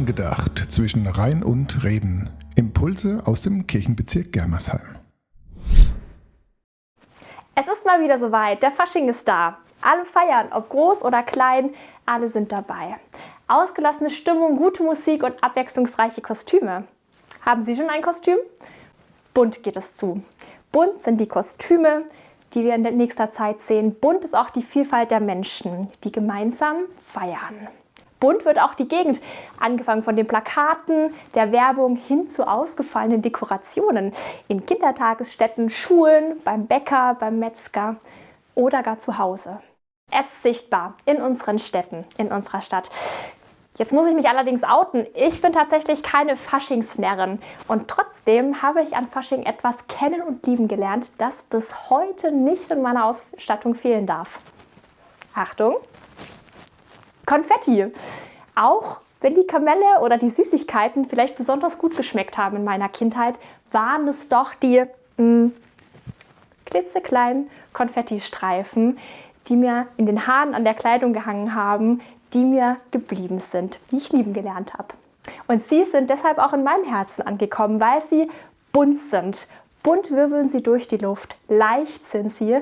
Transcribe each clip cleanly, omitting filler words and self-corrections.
Angedacht zwischen Rhein und Reden. Impulse aus dem Kirchenbezirk Germersheim. Es ist mal wieder soweit, der Fasching ist da. Alle feiern, ob groß oder klein, alle sind dabei. Ausgelassene Stimmung, gute Musik und abwechslungsreiche Kostüme. Haben Sie schon ein Kostüm? Bunt geht es zu. Bunt sind die Kostüme, die wir in nächster Zeit sehen. Bunt ist auch die Vielfalt der Menschen, die gemeinsam feiern. Bunt wird auch die Gegend, angefangen von den Plakaten, der Werbung hin zu ausgefallenen Dekorationen in Kindertagesstätten, Schulen, beim Bäcker, beim Metzger oder gar zu Hause. Es ist sichtbar in unseren Städten, in unserer Stadt. Jetzt muss ich mich allerdings outen. Ich bin tatsächlich keine Faschingsnärrin und trotzdem habe ich an Fasching etwas kennen und lieben gelernt, das bis heute nicht in meiner Ausstattung fehlen darf. Achtung! Konfetti. Auch wenn die Kamelle oder die Süßigkeiten vielleicht besonders gut geschmeckt haben in meiner Kindheit, waren es doch die klitzekleinen Konfettistreifen, die mir in den Haaren an der Kleidung gehangen haben, die mir geblieben sind, die ich lieben gelernt habe. Und sie sind deshalb auch in meinem Herzen angekommen, weil sie bunt sind. Bunt wirbeln sie durch die Luft, leicht sind sie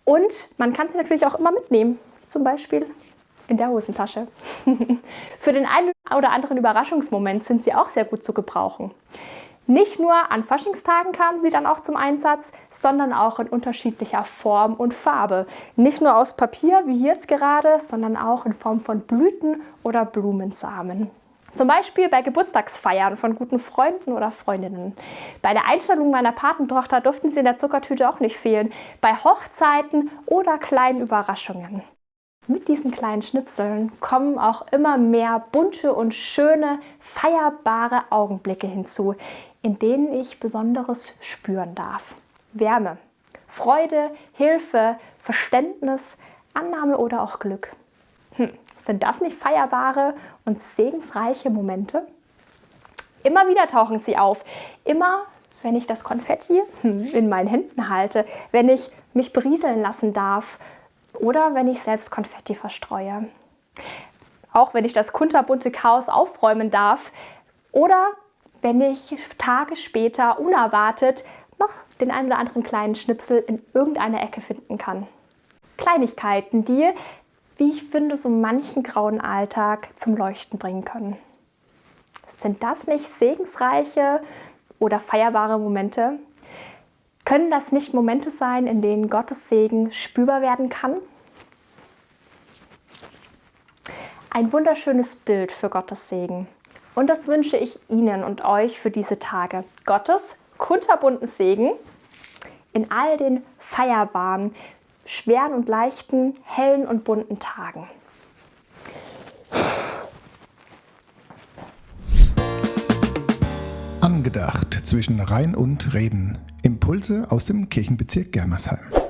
und man kann sie natürlich auch immer mitnehmen, zum Beispiel in der Hosentasche. Für den einen oder anderen Überraschungsmoment sind sie auch sehr gut zu gebrauchen. Nicht nur an Faschingstagen kamen sie dann auch zum Einsatz, sondern auch in unterschiedlicher Form und Farbe. Nicht nur aus Papier, wie jetzt gerade, sondern auch in Form von Blüten oder Blumensamen. Zum Beispiel bei Geburtstagsfeiern von guten Freunden oder Freundinnen. Bei der Einstellung meiner Patentochter durften sie in der Zuckertüte auch nicht fehlen. Bei Hochzeiten oder kleinen Überraschungen. Mit diesen kleinen Schnipseln kommen auch immer mehr bunte und schöne, feierbare Augenblicke hinzu, in denen ich Besonderes spüren darf. Wärme, Freude, Hilfe, Verständnis, Annahme oder auch Glück. Sind das nicht feierbare und segensreiche Momente? Immer wieder tauchen sie auf. Immer, wenn ich das Konfetti in meinen Händen halte, wenn ich mich berieseln lassen darf, oder wenn ich selbst Konfetti verstreue. Auch wenn ich das kunterbunte Chaos aufräumen darf. Oder wenn ich Tage später unerwartet noch den einen oder anderen kleinen Schnipsel in irgendeiner Ecke finden kann. Kleinigkeiten, die, wie ich finde, so manchen grauen Alltag zum Leuchten bringen können. Sind das nicht segensreiche oder feierbare Momente? Können das nicht Momente sein, in denen Gottes Segen spürbar werden kann? Ein wunderschönes Bild für Gottes Segen. Und das wünsche ich Ihnen und euch für diese Tage. Gottes kunterbunten Segen in all den feierbaren, schweren und leichten, hellen und bunten Tagen. Angedacht zwischen Rhein und Reden. Impulse aus dem Kirchenbezirk Germersheim.